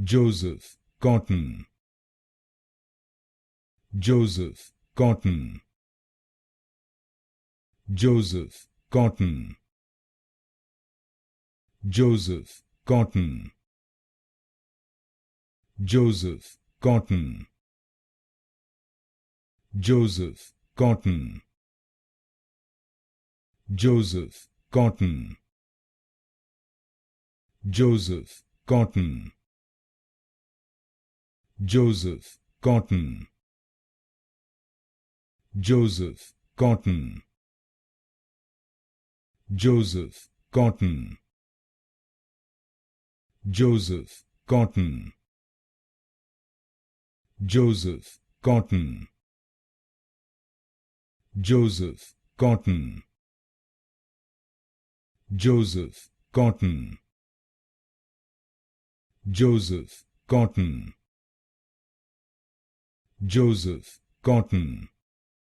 Joseph Cotten. Joseph Cotten. Joseph Cotten. Joseph Cotten. Joseph Cotten. Joseph Cotten. Joseph Cotten. Joseph Cotten. Joseph Cotten. Joseph Cotten. Joseph Cotten. Joseph Cotten. Joseph Cotten. Joseph Cotten. Joseph Cotten. Joseph Cotten. Joseph Cotten.